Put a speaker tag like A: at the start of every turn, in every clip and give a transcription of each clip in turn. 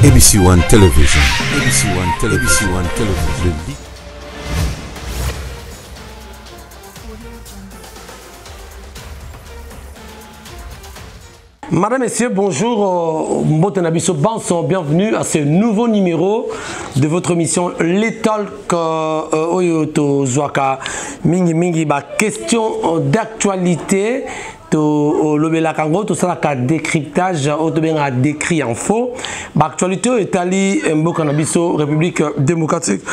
A: ABC One Television. ABC One Television. ABC One Television.
B: Madame, Messieurs, bonjour. Bienvenue à ce nouveau numéro de votre émission Les Talk Oyoto Zwaka Mingi Mingi. Question d'actualité. Le Congo, tout ça, le décryptage, a décrit en faux. L'actualité est allée en République démocratique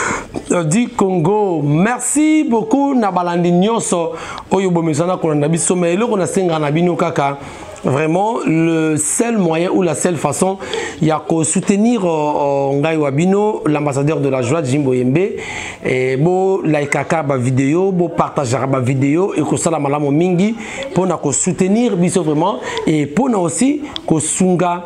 B: du Congo. Merci beaucoup, Nabalandi Nyoso, Oyobo Mesana, Konabiso, mais le Konasenga Nabino Kaka. Vraiment, le seul moyen ou la seule façon, il y a qu'à soutenir Ngai Wabino, l'ambassadeur de la joie, Jimbo Yembe, et bon, likaka ba vidéo, bon, partager ba vidéo, et que ça la malamo mingi, pour nous soutenir, biso vraiment, et pour nous aussi, que sunga,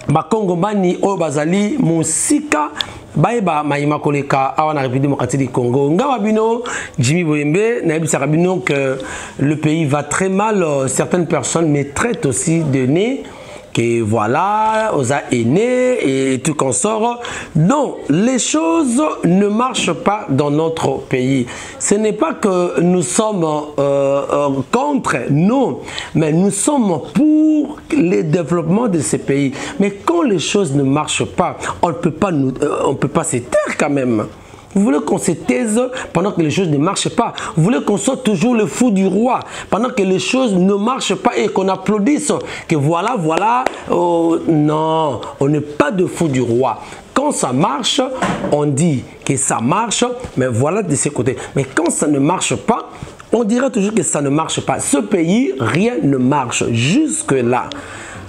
B: ba Kongomani, o bazali, musika, Baïba Maïma Koleka awa na République démocratique du Congo. Ngawabino Jimmy Boyembe na Sarabino que le pays va très mal, certaines personnes mais traitent aussi de nez que voilà, aux aînés et tout qu'on sort. Non, les choses ne marchent pas dans notre pays. Ce n'est pas que nous sommes contre, non, mais nous sommes pour le développement de ces pays. Mais quand les choses ne marchent pas, on ne peut pas se taire quand même. Vous voulez qu'on se taise pendant que les choses ne marchent pas. Vous voulez qu'on soit toujours le fou du roi pendant que les choses ne marchent pas et qu'on applaudisse. Que voilà, voilà. Oh, non, on n'est pas de fou du roi. Quand ça marche, on dit que ça marche, mais voilà de ce côté. Mais quand ça ne marche pas, on dira toujours que ça ne marche pas. Ce pays, rien ne marche jusque-là.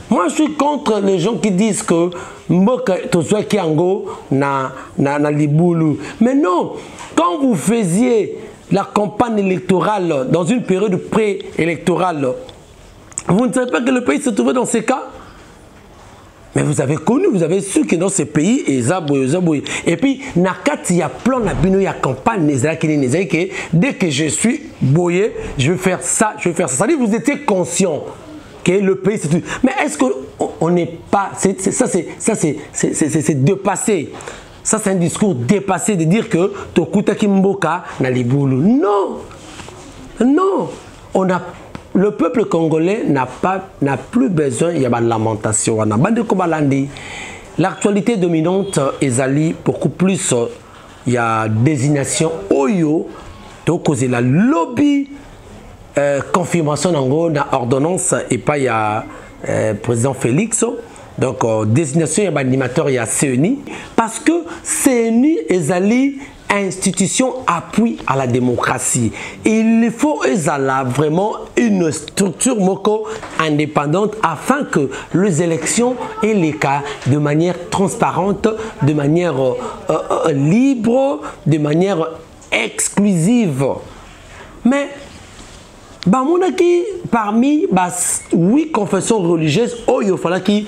B: Moi, je suis contre les gens qui disent que Mboka Tozwa Kiango na Liboulou. Mais non, quand vous faisiez la campagne électorale dans une période préélectorale, vous ne savez pas que le pays se trouvait dans ces cas? Mais vous avez connu, vous avez su que dans ces pays, et puis, Nakati, il y a plein de il y a campagne, dès que je suis boyé, je vais faire ça, je vais faire ça. Ça veut dire que vous étiez conscient que le pays c'est tout. Mais est-ce qu'on n'est pas, ça c'est dépassé. Ça c'est un discours dépassé de dire que Tokuta Kimboka na Liboulou. Non, non, le peuple congolais n'a plus besoin, il y a de lamentation. L'actualité dominante est allée beaucoup plus, il y a désignation Oyo, donc c'est la lobby. Confirmation dans ordonnance et pas il y a président Félix. Donc désignation il y a animateur il y a CENI parce que CENI est allé institution appui à la démocratie. Il faut vraiment une structure moko indépendante afin que les élections aient les cas de manière transparente, de manière libre, de manière exclusive. Mais parmi 8 confessions religieuses, il fallait qu'il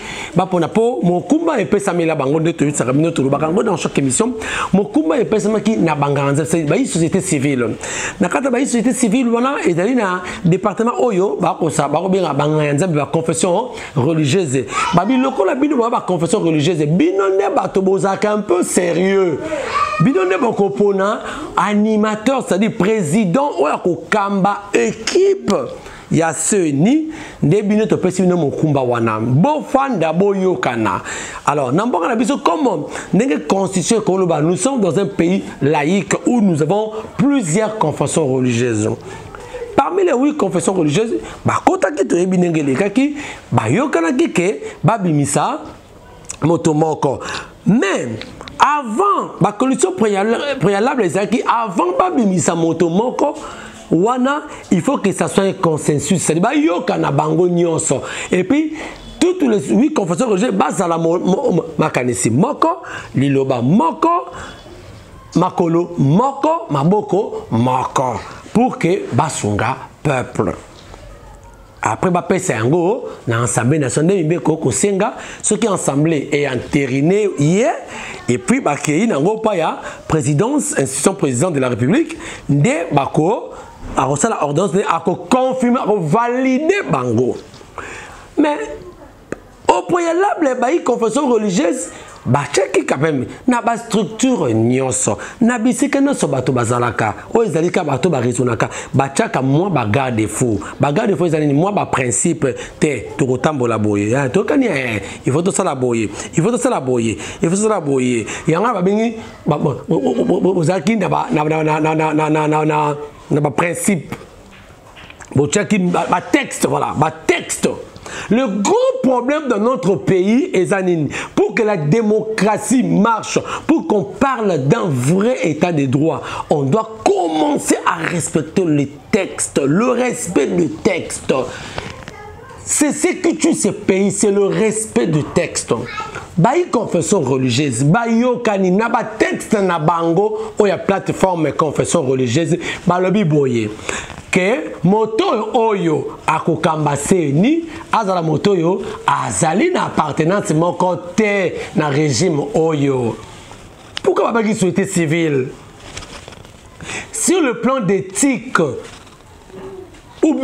B: mon kumba et pesamela bango de tout ça dans chaque émission mon kumba et pesama qui na banganza c'est société civile na kata société civile wana et dans na département oyo ba ko sa ba ko bien banganza ba confession religieuse babi lokola bino ba confession religieuse bino ne ba to bozaka un peu sérieux bino ne ba ko pona animateur c'est-à-dire président ou ko kamba équipe. Il y a ceux ni débino to pesino mon kumba wana bo fanda bo yokana. Alors n'importe na biso comment n'enge constitution koloba nous sommes dans un pays laïque où nous avons plusieurs confessions religieuses. Parmi les 8 confessions religieuses ba kota ki to ebinenge lekaki ba yokana ki ke ba bimisa motomoko. Mais avant la condition préalable c'est qui avant ba bimisa motomoko wana, il faut que ça soit un consensus. C'est-à-dire et puis, toutes les 8 confessions religieuses, bazala makanisi moko, liloba moko, makolo moko, maboko moko, pour que basunga peuple. Après, c'est un go, dans l'Assemblée nationale, ce qui est assemblée est entériné hier, et puis, il y a la présidence, institution président de la République, de Bako, a reçu la ordonnance, a confirmé, a validé Bango. Mais, Au préalable, les confessions religieuses, bachaki quand même, na ba structure nyonso, na bisika nyonso bato bazalaka, o ezalika bato barizonaka, bachaka moi ba garde-fou ezali moi ba principe te tokotambola boye, tokani il faut tout ça la boye, yanga ba bengi ozaki na ba principe, bachaki ba texte, voilà, ba texte. Le gros problème de notre pays est pour que la démocratie marche, pour qu'on parle d'un vrai état de droit, on doit commencer à respecter les textes, le respect du texte. C'est ce que tue ce pays, c'est le respect du texte. Bayi confession religieuse, bayo kanina ba texte na bango, ou ya plateforme confession religieuse, balobi boye. Que moto oyo akokamba seni azala moto yo azali na appartenance mon côté na régime oyo. Pourquoi pas qu'il société civile? Sur le plan d'éthique ou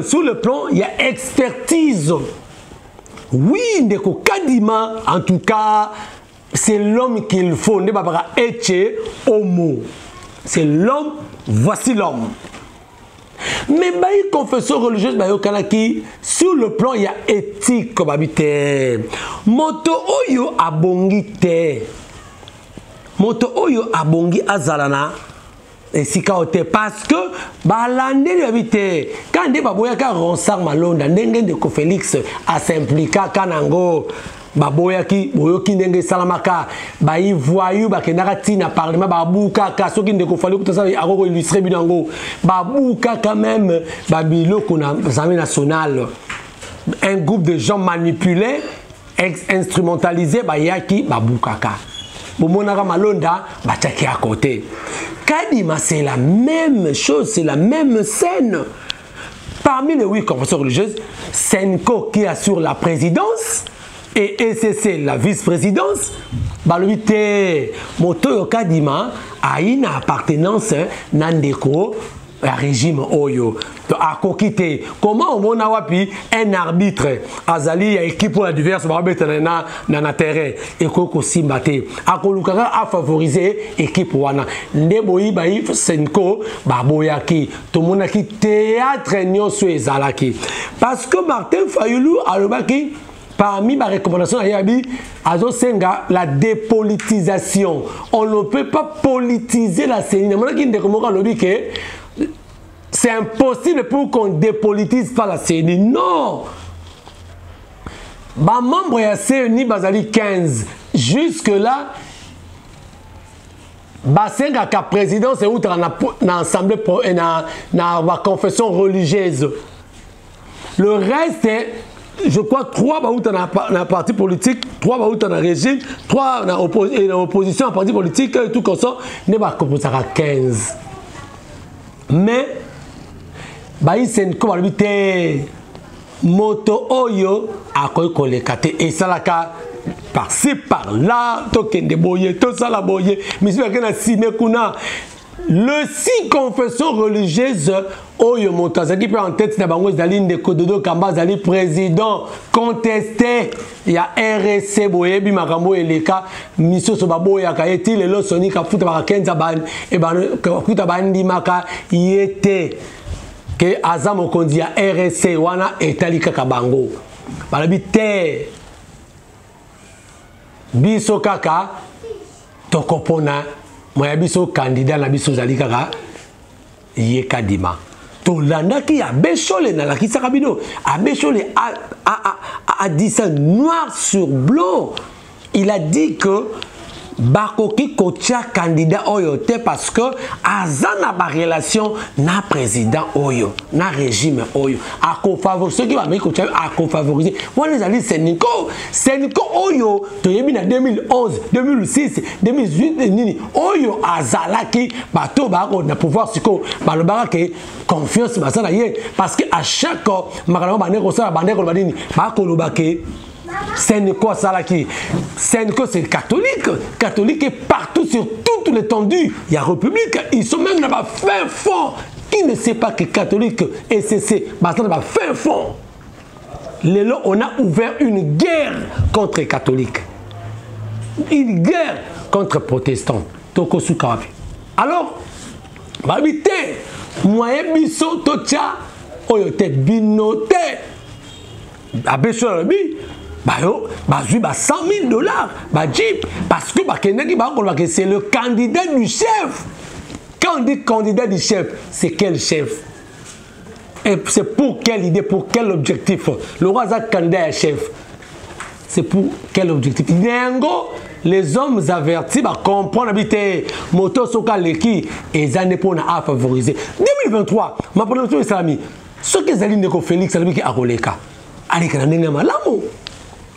B: sur le plan il y a expertise. Oui, ndeko kadima en tout cas c'est l'homme qu'il faut, ne pas bara eche homo. C'est l'homme, voici l'homme. Mais bayi confession religieuse bayo kanaki sur le plan il y a éthique comme habité. Moto oyo abongi te. Moto oyo abongi azalana et si kaote parce que balande lui habité. Quand des baboya ka ronsar malonda ndenge de ko Félix a s'impliquer kanango baboyaki boyoki ndenge salamaka bayi voyou bakendaka tina parlement babuka ka soki ndeko fali kutasa akoko illustrer binango babuka quand même babiloko na Assemblée nationale, un groupe de gens manipulés instrumentalisés bayaki babukaka bomonaka malonda bataki à côté. Kadima c'est la même chose, c'est la même scène. Parmi les 8 confessions religieuses, Senko qui assure la présidence et ECC la vice-présidence, balobité moto kadima a une appartenance nandeko à régime oyo a kokité. Comment on a wapi un arbitre azali ya équipe pour la diverse na terrain et koko simbate akolukaka a favoriser équipe wana ndeboyi bayi senko baboyaki tomonaki théâtre nyonso ezalaki parce que Martin Fayulu alobaki parmi ma recommandation à Yabi, Azosenga, la dépolitisation. On ne peut pas politiser la CENI. C'est impossible pour qu'on ne dépolitise pas la CENI. Non! Bah, membre de la CENI, Bazali 15. Jusque-là, Basenga ka président, c'est où tu as une assemblée, une confession religieuse. Le reste est. Je crois 3 dans un parti politique, 3 dans un régime, 3 dans l'opposition à un parti politique, et tout comme ça, ne va composer à 15. Mais, c'est une commodité moto oyo à quoi collecter et ça la cas par-ci par-là, token de boyer, tout ça la boyer, mais c'est que simé kuna. Le 6 confessions religieuses, Oyo Montazaki peut en tête d'Abango Zaline de Kododo Kamba Zali président contesté. Il y a RSC Boyebi Makambo et Leka, Misso Sobabo Yakaeti, le Losoni Kafuta Barakenza Ban, et Kafuta Bandi Maka, y était que Azam Okondi a RSC Wana et Talika Kabango. Balabite Biso Kaka, Tokopona. Moi, biso candidat na biso zali kaka Yekadima. To landa ki a bécholé na la ki sakabino. A bécholé a dit ça noir sur blanc. Il a dit que Bakoki Kotia candidat Oyo te parce que Azana ba relation na président Oyo, na régime Oyo. A favoriser ceux qui va mettre Kotia a favoriser. Moi les alliés c'est Nico Oyo, to yebi na 2011, 2006, 2018 nini. Oyo azalaki bato bako na pouvoir siko balobaka ke confiance basana ye parce que à chaque makalama baneko sala bandeko badini bako lobake. Sénéco Salaki. Sénéco c'est catholique. Catholique est partout sur toute l'étendue. Il y a République. Ils sont même là-bas fin fond. Qui ne sait pas que catholique et CC, bah ça là-bas fin fond. on a ouvert une guerre contre les catholiques. Une guerre contre les protestants. Alors, babité, moyen biso tocha, oyote binote, abeso lobi, bayo, bazui ba $100,000, ba jeep, parce que c'est le candidat du chef. Quand on dit candidat du chef, c'est quel chef? Et c'est pour quelle idée, pour quel objectif? Le roi a candidat à chef. C'est pour quel objectif? Les hommes avertis comprendre habiter moto soka leki et zane pour na favoriser. 2023, ma prononciation islamique. Ce que Zali Neko Félix Salami qui a roleka.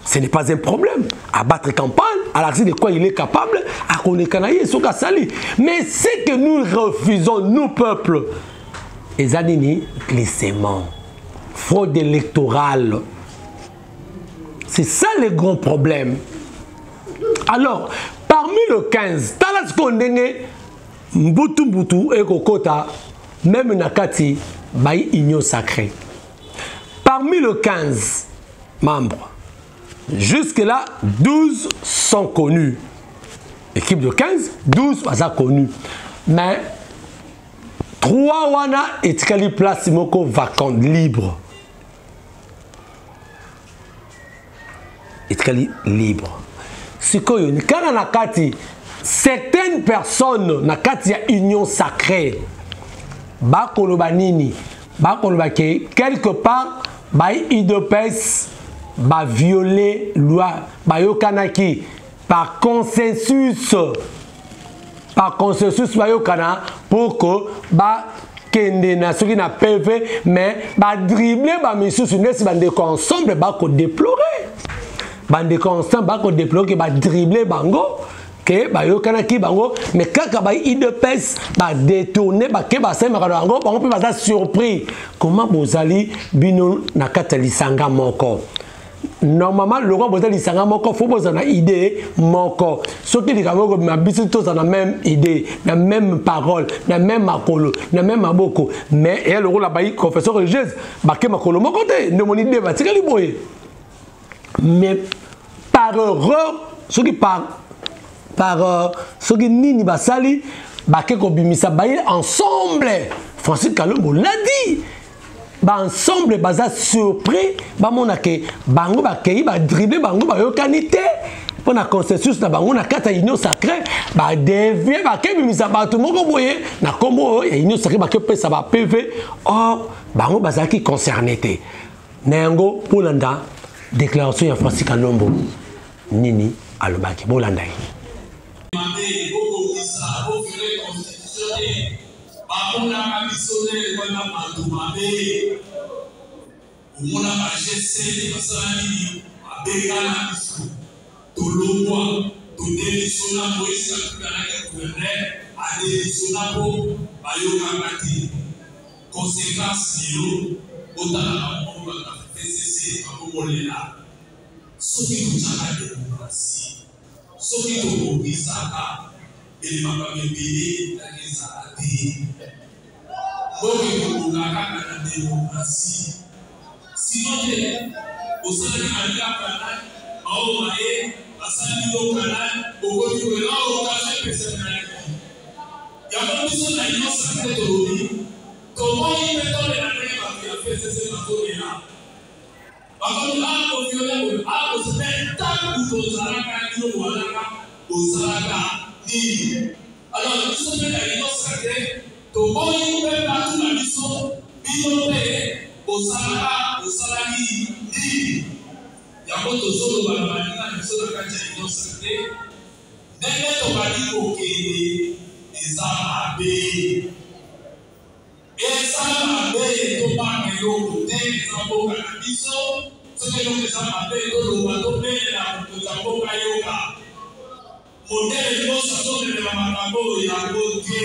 B: Ce n'est pas un problème. À battre campagne, à l'accès de quoi il est capable, à connaître soka sali. Mais ce que nous refusons, nous peuples, et Zanini, glissement, fraude électorale. C'est ça le grand problème. Alors, parmi le 15, Talas Kondenge, Mbutu et Kokota, même Nakati, Baï Union Sacrée. Parmi le 15 membres, jusque-là, 12 sont connus. Équipe de 15, 12 sont connus. Mais 3 wana et Tikali place moko vacante libre. Et Tikali libre. Quand nakati certaines personnes nakati ya union sacrée bakoloba nini bakoloba ke quelque part bay idopes ba violer loi bayokanaki par consensus bayokana pour que ba kende na soki na PV mais ba dribbler ba misusu nesi bande ko ensemble ba ko déplorer bande constant ba ko déplorer ba dribbler bango que ba yokanaki bango mais kaka ba idepes ba détourner ba ke ba sema ka bango bango pe ba surpris comment bozali bino na katali sanga moko. Normalement, le roi Bozali Sanga Moko, faut que vous ayez une idée Moko. Ce qui est que ma bisu tous la même idée, la même parole, la même makolo, la même maboko. Mais et le rôle la baï confession religieuse, baké makolo mon côté, ne mon idée va tirer les boyes. Mais par erreur, ce qui ce qui nini basali, baké ko bimisa baï ensemble. Francis Kalombo l'a dit. Ensemble baza surpris ba monake bango ba kei ba dribbler bango ba yokanité pour na consensus na bango na kata union sacrée ba devient ba ke bimisa ba tout moko boye na kombo ya union sacrée ba ke pesa ba PV or bango baza ki concerné té nengo polanda déclaration ya Francis Kalombo nini alobaki bolanda
C: Amona kabisole wana matumbe umona majese basali abekana biso tolongwa todeli sona moisa tukana ya gouverneur adeli sona po bayoka mati conséquence yo otala mo ba FCC akomolela soki tutaka démocratie soki tokobisaka et ma bébé la démocratie. Sinon, au sein de la canal, au maé, à Sanito canal, au côté de là, au café personnel. Il y a beaucoup de choses à dire sur cette théorie. Comment il met dans les années qui a fait ces là. Par contre, là, au violon, au spectacle, aux Araka, aux Araka. Alors, nous sommes dans l'union sacrée, tout le monde peut partout la mission, binoté, au salari, il y a beaucoup de choses dans la mission de l'union sacrée. Dès qu'on va dire au Kéné, les Arabes, et ça m'a fait tout par les côtés, les Arabes à la mission, ce que nous avons fait, tout le bateau, nous avons fait yoga. Modèle de façon de la matambo et la beauté.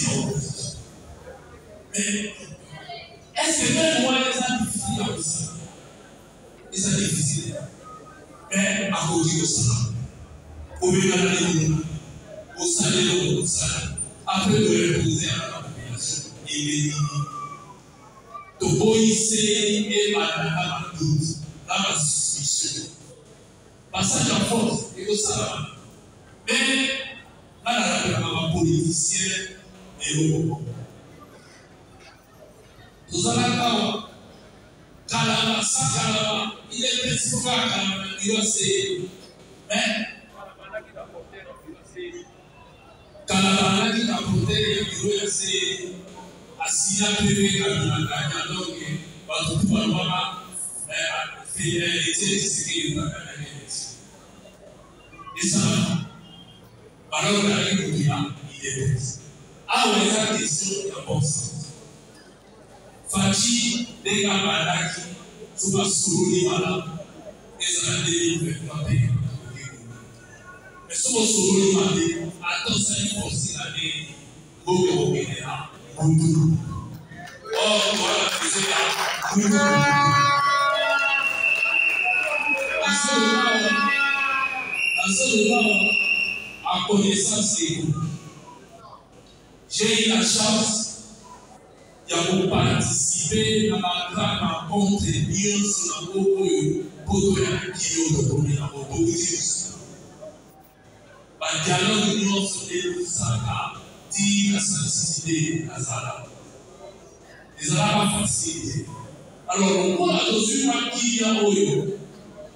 C: c'est en opposition. Mais est-ce que même moi, les gens difficiles à ça? Et ça difficile. Mais à cause de ça, au milieu de l'année, au salaire, au salaire, après de reposer à la population, il est dit, de boïser et la doute, la suspicion. Passage à force, et au salaire. Mais, là, la politicien et au nous allons Kalama, Sakalama, il est principal Kalama, il va se. Mais, Kalama, il a porté, il va se. Assis à privé, Kalama, donc, tout le monde va fidélité, c'est qu'il va gagner. Et ça, alors, il est ah, on a la question d'abord. Fachi, des Kamadaki, Souba Souli, Mala, et ça a été mais Souba Souli, Mala, attends, ça y est, aussi, l'année, Bogo, Guinea, Boudou. Oh, voilà, c'est ça, Boudou. À connaissance, c'est vous. J'ai eu la chance de participer à la grande rencontre de sur la Bogo pour la Kilo de Bogo à Bogo. Le dialogue de l'Union sur les Saka dit la simplicité de la Zala. Les Arabes facilité. Alors, on a reçu un qui y a Oyo,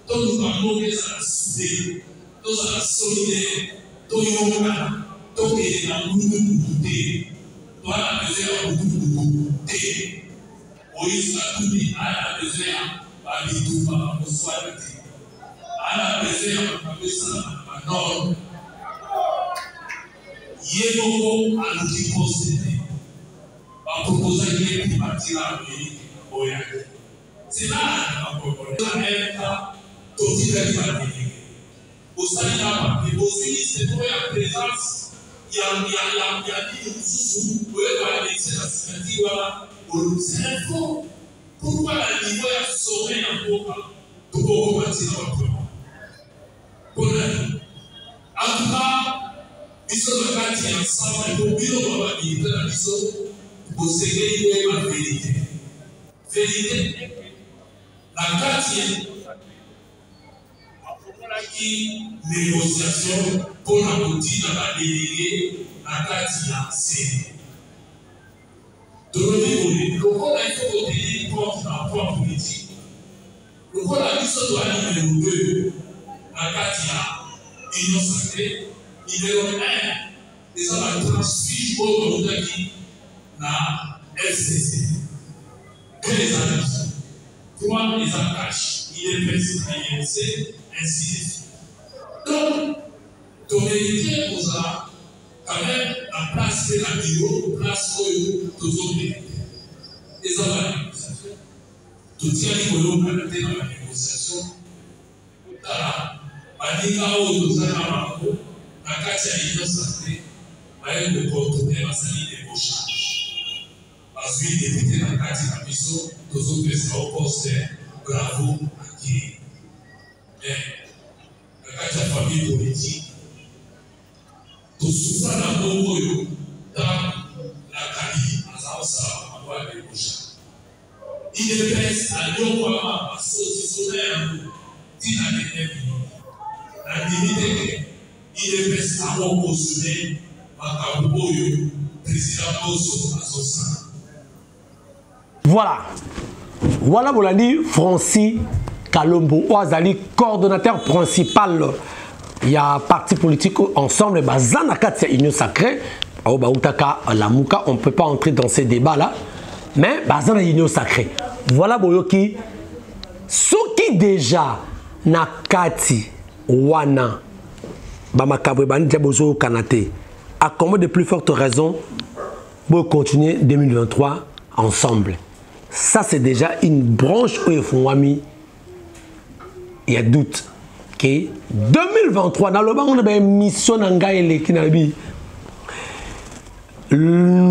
C: dont nous avons mis à la soudée, dans la solidarité, dans Yoga, dans la Moudouté. Voilà la misère au bout de Moïse a tout dit à la misère, à l'Idouba, au soir de thé. À la misère, à Bessa, à Nord. Yébogo a l'outil possédé. À proposer qu'il y ait partir à l'Amérique, au Yaki. C'est là, à proposer. La État, tout dit à l'Amérique. Au Salina, les Bosnies, c'est pour la présence. Il y a dit que sous vous pouvez parler de cette associative-là pour nous info. Pourquoi la niveau a sauvé un peu pour pouvoir bâtir notre plan? En tout cas, ils sont ensemble pour bien probabilité la mission pour sécuriser la vérité. Vérité, la quatrième, qui négociation pour la boutique dans la déléguée la quatrième série. De le rôle a été obtenu contre l'emploi politique. Le rôle a dit ce doit être numéro 2, la quatrième union sacrée, numéro 1, les hommes ont transmis au Moutaki, la FCC. Que les amis, 3 les attaches, il est président INC, ainsi de suite. Donc, ton vérité vous a quand même la place de la bureau, place où tous autres vérités. Les hommes à la négociation. Tout tient les colons à la tête dans la négociation. Tara, Manika ou nous avons la carte à l'union sacrée, va nous contourner la salle des bouchages. Parce qu'il est député dans la carte de la mission, tous autres présidents au poste, bravo à qui. Mais, la famille politique, tout souvent la Bogo dans la Cali, à Zaosa, à Bois de Boucha. Il est prêt à l'Okwama, à sauter un peu, dit la dernière minute. La limite, il est prêt à opposer à Kaboyo, président Bozo, à Sosa.
B: Voilà. Voilà, vous l'avez dit, Francis Kalombo, Ouazali, coordonnateur principal. Il y a parti politique ensemble, Zanakati, Union Sacrée. On ne peut pas entrer dans ces débats-là. Mais Bazana Union Sacrée. Voilà, Boyoki. Ce qui déjà Nakati, Wana, Bamakabwe, Bandiabozo, Kanate, a comme de plus fortes raisons pour continuer 2023 ensemble. Ça, c'est déjà une branche où il faut mis. Il y a doute que 2023, dans le bas, on a une mission en Gaël qui n'a pas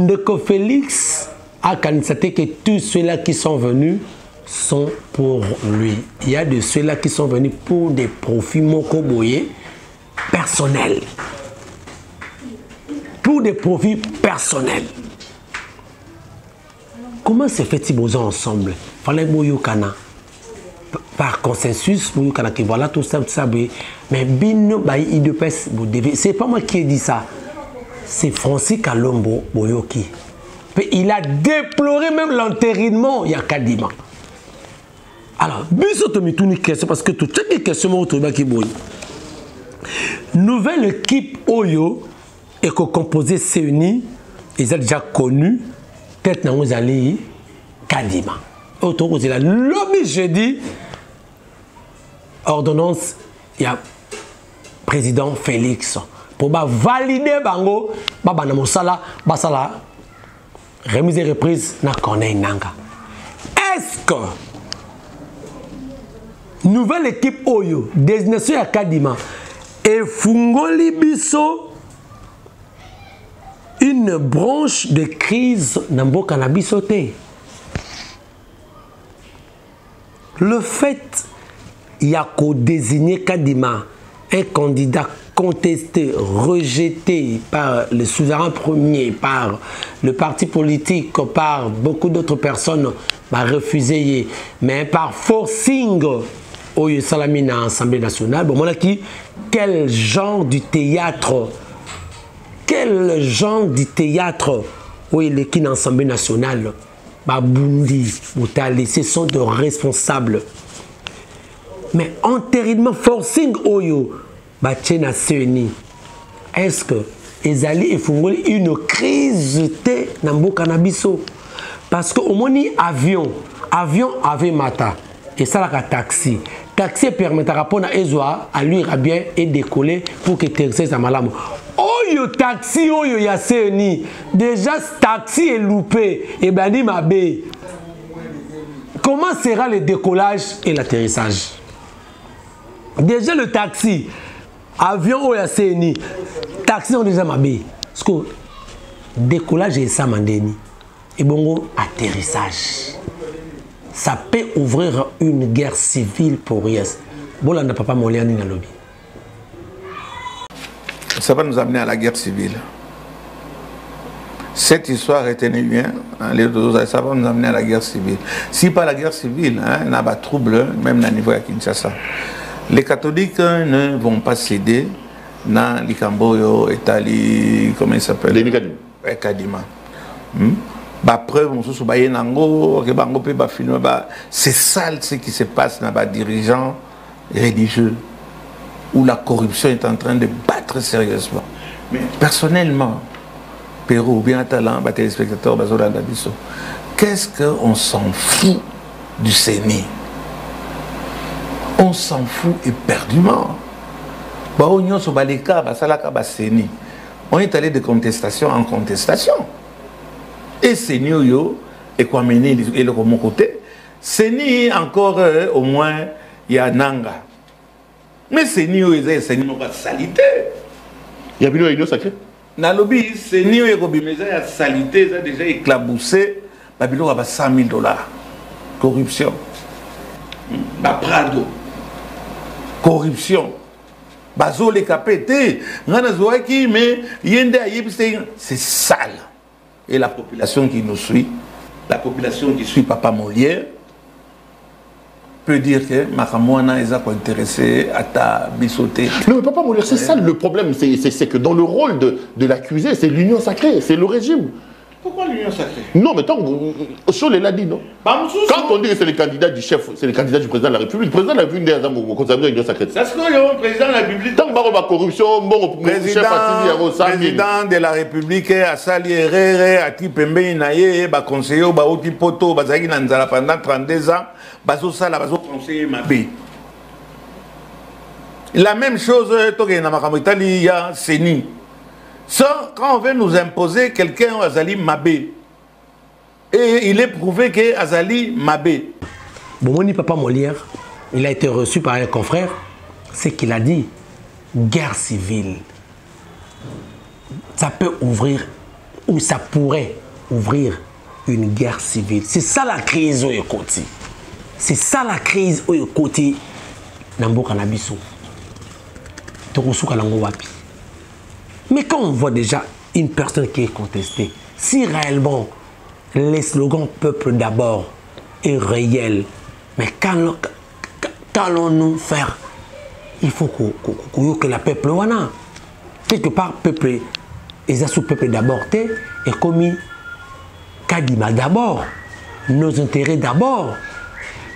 B: Ndeko Félix a constaté que tous ceux-là qui sont venus sont pour lui. Il y a de ceux-là qui sont venus pour des profits mokoboyés personnels. Pour des profits personnels. Comment se fait-il besoin ensemble? Fallait boyokana. Par consensus, boyokana que voilà tout ça, mais bino bayi de pes c'est pas moi qui ai dit ça. C'est Francis Kalombo Boyoki. Il a déploré même l'enterrement il y a Kadima. Alors, c'est parce que tout chaque question qui boy. Nouvelle équipe Oyo est composée CENI, ils ont déjà connu peut-être dans vous allez Kadima. Autour de la lobby jeudi ordonnance il y a président Félix pour valider bango bana mosala basala remise et reprise na Corneille Nanga. Est-ce que nouvelle équipe Oyo désignation à Kadima et Fungoli Biso une branche de crise Namboka na bisoté? Le fait il y a qu'au désigner Kadima un candidat contesté, rejeté par le souverain premier, par le parti politique, par beaucoup d'autres personnes, refusé, mais par forcing au Salamina Assemblée nationale. Bon, voilà qui, quel genre du théâtre, où il est qui dans l'Assemblée nationale, Babundi, ce sont de responsables. Mais entérinement forcing Oyo, Bachena Seuni, est-ce que Ezali et Fungoli une crise de Nambo Canabiso? Parce qu'au moins avion avait mata et ça la taxi. Taxi permet à répondre à Ezoa, à lui bien et décoller pour que Tercé sa malame. Oyo taxi Oyo ya Seuni, déjà taxi est loupé et bani mabé. Comment sera le décollage et l'atterrissage? Déjà le taxi, avion ou CNI, taxi sont déjà mabé. Parce que décollage et ça mandeni. Et bon, atterrissage. Ça peut ouvrir une guerre civile pour Yes. Bon, là, on n'a pas Moliani dans le lobby.
D: Ça va nous amener à la guerre civile. Cette histoire, retenez bien, hein, ça va nous amener à la guerre civile. Si pas la guerre civile, il y a des troubles, même à niveau de Kinshasa. Les catholiques ne vont pas céder dans l'Ikamboyo, Etali, comment il s'appelle? Kadima. C'est sale ce qui se passe dans les dirigeants religieux où la corruption est en train de battre sérieusement. Mais personnellement, Pérou, bien talent, téléspectateurs, qu'est-ce qu'on s'en fout du CENI? On s'en fout éperdument. On est allé de contestation en contestation. Et CENI, et quoi mener le mon côté. CENI, encore au moins, il y a Nanga. Mais CENI, il y a salité.
E: Il y a une réunion sacrée.
D: Dans le lobby, CENI, il y a salité, il a déjà éclaboussé. Il y a 100 000 $. Corruption. Prado. Corruption. Bazo les capétés. Mais c'est sale. Et la population qui nous suit, la population qui suit Papa Molière, peut dire que Makamouana est intéressé à ta bissoter.
E: Non, mais Papa Molière, c'est ça le problème. C'est que dans le rôle de l'accusé, c'est l'union sacrée, c'est le régime.
D: Pourquoi l'union sacrée?
E: Non, mais tant Cholet l'a dit, non? Quand on dit que c'est le candidat du chef, c'est le candidat du président de la République, le président de la République est dans l'union sacrée.
D: C'est ce que le président de la République.
E: Tant que la corruption, bon,
D: président de la République a sali erreur, a ti pembe inaye, ba conseiller, ba oti poto, ba zaki nanzala pendant 32 ans, bazo sala, bazo conseiller mabé. La même chose, toke na makamotali, il y a CENI. Ça, quand on veut nous imposer quelqu'un Azali Mabé, et il est prouvé que Azali Mabé.
B: Bon, Papa Molière, il a été reçu par un confrère, c'est qu'il a dit guerre civile. Ça peut ouvrir où ça pourrait ouvrir une guerre civile. C'est ça la crise au côté. C'est ça la crise au côté. Namboka Nabiso. Mais quand on voit déjà une personne qui est contestée, si réellement les slogans peuple d'abord est réel, mais qu'allons-nous faire? Il faut que la peuple wana quelque part peuple et ça sous peuple d'abord et commis Kadima d'abord, nos intérêts d'abord.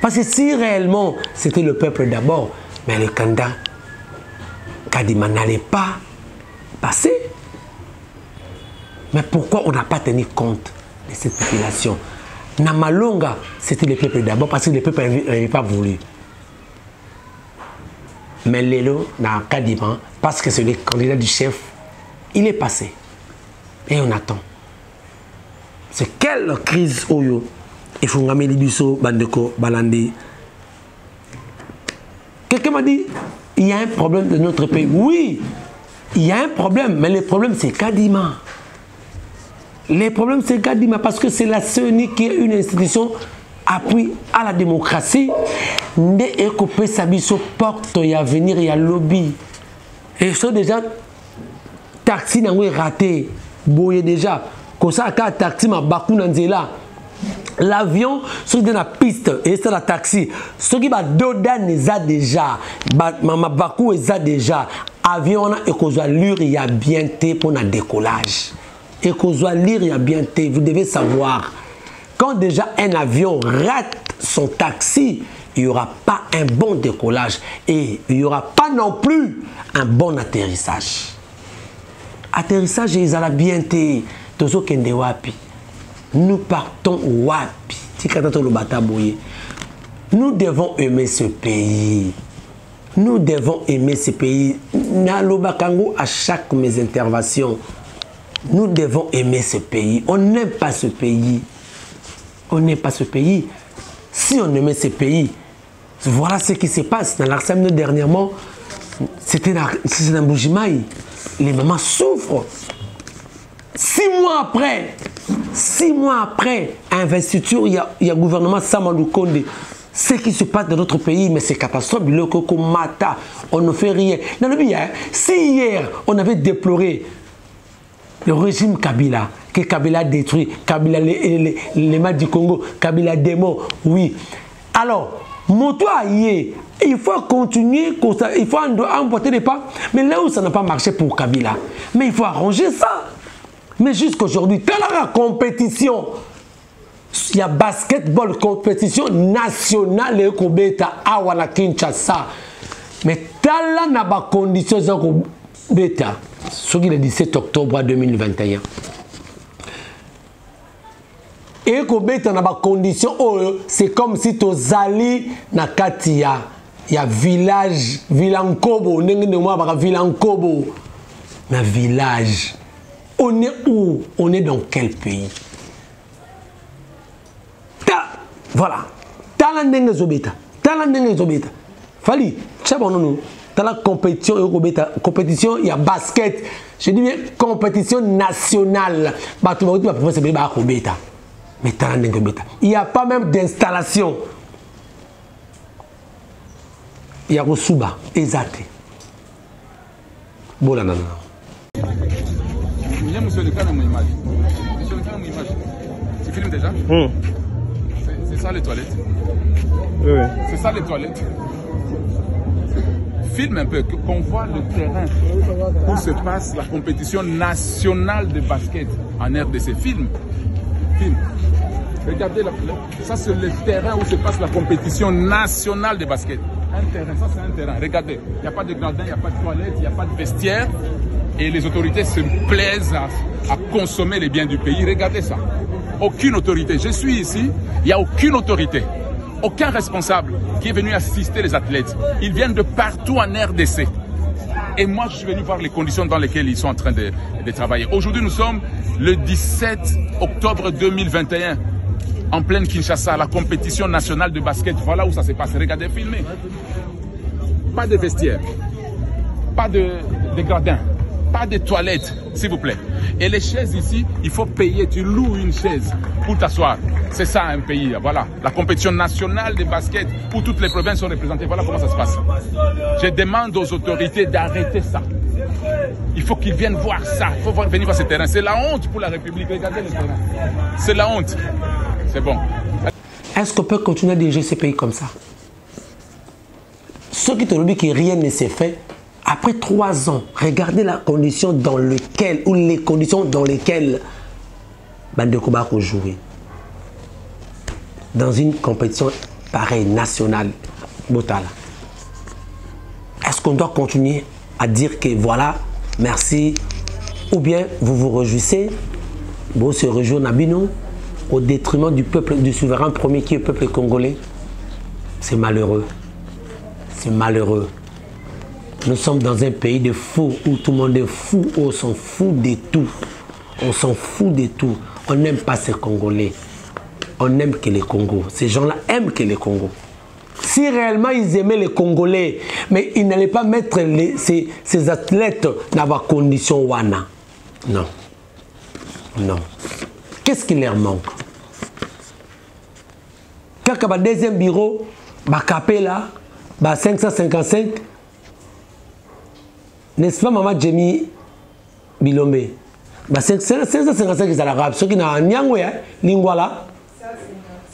B: Parce que si réellement c'était le peuple d'abord, mais le candidat Kadima n'allait pas passer. Mais pourquoi on n'a pas tenu compte de cette population? Namalonga, c'était le peuple d'abord parce que le peuple n'avait pas voulu. Mais Lelo, dans Kadima, parce que c'est le candidat du chef, il est passé. Et on attend. C'est quelle crise Oyo? Il faut que Bisso, Bandeko, Balandi. Quelqu'un m'a dit, il y a un problème de notre pays. Oui, il y a un problème, mais le problème c'est Kadima. Le problème c'est Kadima parce que c'est la CENI qui est une institution appui à la démocratie. Ndé Ekopé Sabiso porte, il y a venir, il y a lobby. Et je suis déjà taxi n'a pas raté. Boye déjà. Comme ça, quand taxi m'a bakou nanzela. L'avion, ceux qui sont dans la piste, et c'est la taxi. Ceux qui sont dodan, ils ont déjà. Ma bakou, ils ont déjà. Avion, on a écozoa lure, il y a bien té pour un décollage. Écozoa lire, il y a bien té. Vous devez savoir. Quand déjà un avion rate son taxi, il n'y aura pas un bon décollage. Et il n'y aura pas non plus un bon atterrissage. Atterrissage, ils ont bien té. Tozo kende wapi. Nous partons wapi. Nous devons aimer ce pays. Nous devons aimer ce pays. Nalobakango à chaque mes interventions. Nous devons aimer ce pays. On n'aime pas ce pays. On n'aime pas ce pays. Si on aimait ce pays, voilà ce qui se passe. Dans l'Arsène dernièrement, c'était dans Boujimaï. Les mamans souffrent. 6 mois après, investiture, il y a le gouvernement Samadou Konde. Ce qui se passe dans notre pays, mais c'est catastrophe. On ne fait rien. Si hier, on avait déploré le régime Kabila, que Kabila détruit, Kabila les mains du Congo, Kabila démon, oui. Alors, il faut continuer, il faut emporter les pas. Mais là où ça n'a pas marché pour Kabila, mais il faut arranger ça. Mais jusqu'aujourd'hui, quand la compétition, il y a basketball, compétition nationale, et Kobeta, Awana Kinshasa. Mais tala n'a pas condition de Kobeta, ce qui est le 17 octobre 2021. Et Kobeta n'a pas condition, c'est comme si tu allais na Katia. Il y a village, Vilankobo, Vilankobo. Mais village. On est où? On est dans quel pays? Voilà. Talandenge Zobeta. Talandenge Zobeta. Fali. Tala compétition, il y a basket. Je dis bien compétition nationale. Mais talandenge Zobeta. Il n'y a pas même d'installation. Il y a Rosuba. Ezate. Bolana.
F: Monsieur le cas dans mon image. Monsieur le cas dans mon image. Tu filmes déjà? C'est ça les toilettes. Oui. C'est ça les toilettes. Filme un peu, qu'on voit le terrain où se passe la compétition nationale de basket en RDC. Filme. Regardez, ça c'est le terrain où se passe la compétition nationale de basket. Un terrain, ça c'est un terrain. Regardez, il n'y a pas de gradin, il n'y a pas de toilettes, il n'y a pas de vestiaire. Et les autorités se plaisent à consommer les biens du pays. Regardez ça. Aucune autorité. Je suis ici, il n'y a aucune autorité. Aucun responsable qui est venu assister les athlètes. Ils viennent de partout en RDC. Et moi, je suis venu voir les conditions dans lesquelles ils sont en train de travailler. Aujourd'hui, nous sommes le 17 octobre 2021. En pleine Kinshasa, la compétition nationale de basket. Voilà où ça s'est passé. Regardez, filmez. Pas de vestiaire. Pas de gradins. pas de toilettes, s'il vous plaît. Et les chaises ici, il faut payer, tu loues une chaise pour t'asseoir. C'est ça un pays, voilà. La compétition nationale de basket où toutes les provinces sont représentées, voilà comment ça se passe. Je demande aux autorités d'arrêter ça. Il faut qu'ils viennent voir ça, il faut venir voir ce terrain. C'est la honte pour la République, regardez le terrain. C'est la honte. C'est bon.
B: Est-ce qu'on peut continuer à diriger ces pays comme ça? Ceux qui te disent que rien ne s'est fait, après 3 ans, regardez la condition dans laquelle, ou les conditions dans lesquelles Bandeko Bako jouer. Dans une compétition pareille, nationale, Botala. Est-ce qu'on doit continuer à dire que voilà, merci, ou bien vous vous réjouissez, vous se réjouissez Nabino, au détriment du peuple, du souverain premier qui est le peuple congolais? C'est malheureux. C'est malheureux. Nous sommes dans un pays de fous où tout le monde est fou, où on s'en fout de tout. On s'en fout de tout. On n'aime pas ces Congolais. On n'aime que les Congos. Ces gens-là aiment que les Congos. Si réellement ils aimaient les Congolais, mais ils n'allaient pas mettre ces athlètes dans la condition wana. Non. Non. Qu'est-ce qui leur manque? Quand il y a un deuxième bureau, bah capé là, bah 555, n'est-ce pas Maman Jamie Bilombe? Bah 555 ils sont arabes. Ceux qui n'ont un nyangwe, lingwala.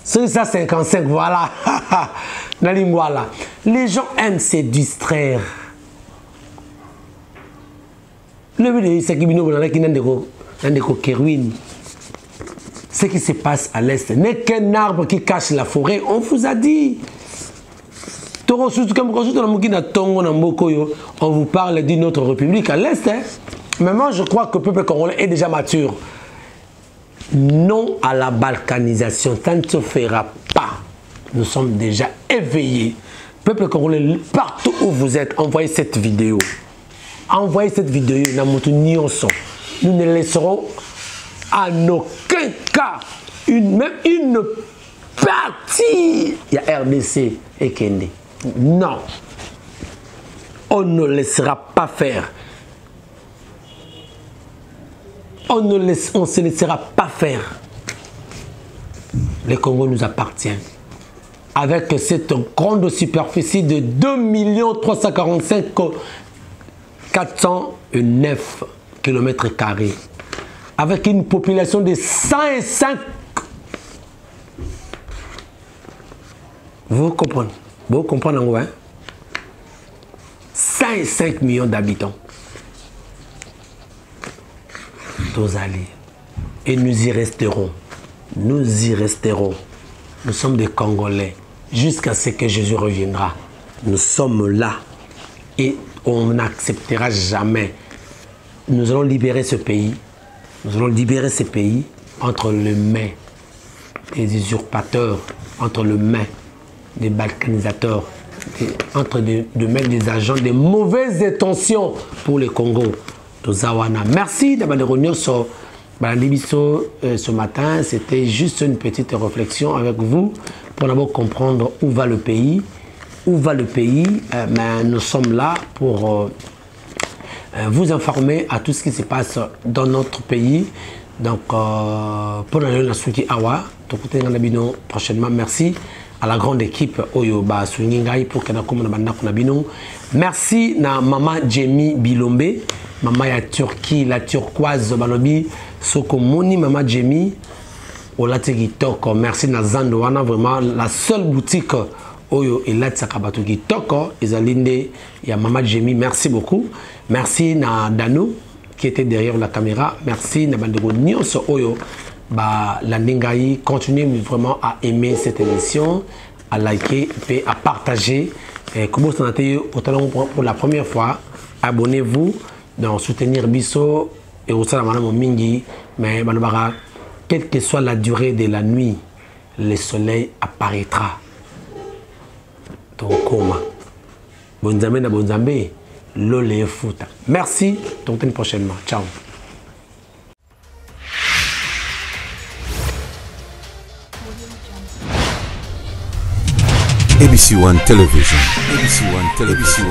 B: 555, voilà. La lingwala. Les gens aiment se distraire. Le but de Sakibino, ce qui se passe à l'est n'est qu'un arbre qui cache la forêt. On vous a dit. On vous parle d'une autre république à l'est. Hein? Mais moi, je crois que le peuple congolais est déjà mature. Non à la balkanisation. Ça ne se fera pas. Nous sommes déjà éveillés. Peuple congolais, partout où vous êtes, envoyez cette vidéo. Envoyez cette vidéo. Nous ne laisserons en aucun cas même une partie. Il y a RDC et Kende. Non. On ne laissera pas faire. On ne se laissera pas faire. Le Congo nous appartient. Avec cette grande superficie de 2 345 409 km². Avec une population de 105. Vous comprenez? Vous comprenez, hein? 105 millions d'habitants. Tous allés. Et nous y resterons. Nous y resterons. Nous sommes des Congolais. Jusqu'à ce que Jésus reviendra. Nous sommes là. Et on n'acceptera jamais. Nous allons libérer ce pays. Nous allons libérer ce pays entre les mains des usurpateurs, entre les mains des balkanisateurs, entre les mains des agents de mauvaises intentions pour le Congo. Merci d'avoir réuni sur ce matin. C'était juste une petite réflexion avec vous pour d'abord comprendre où va le pays. Où va le pays, mais nous sommes là pour vous informer à tout ce qui se passe dans notre pays. Donc, pour la suite, prochainement, merci à la grande équipe Oyoba Swingingai pour merci na Maman Jamie Bilombe, Maman ya Turquie, la turquoise Balobi, Sokomoni Maman Jamie, Olategi Toko, merci na Zandoana, vraiment la seule boutique Oyo et là Tsakabato qui Toko, Ezalinde, ya Maman Jamie, merci beaucoup. Merci na Dano qui était derrière la caméra. Merci na Bandego Nyonso Oyo. Bah, la Nengai, continuez vraiment à aimer cette émission, à liker et à partager. Comme vous avez pour la première fois, abonnez-vous, donc soutenir Bisso et aussi la Madame Mingi. Mais quelle que soit la durée de la nuit, le soleil apparaîtra. Donc, comment? Bonzambe na bonzambe, l'olé foot. Merci, donc une prochainement. Ciao.
A: ABC One Television. ABC One Television.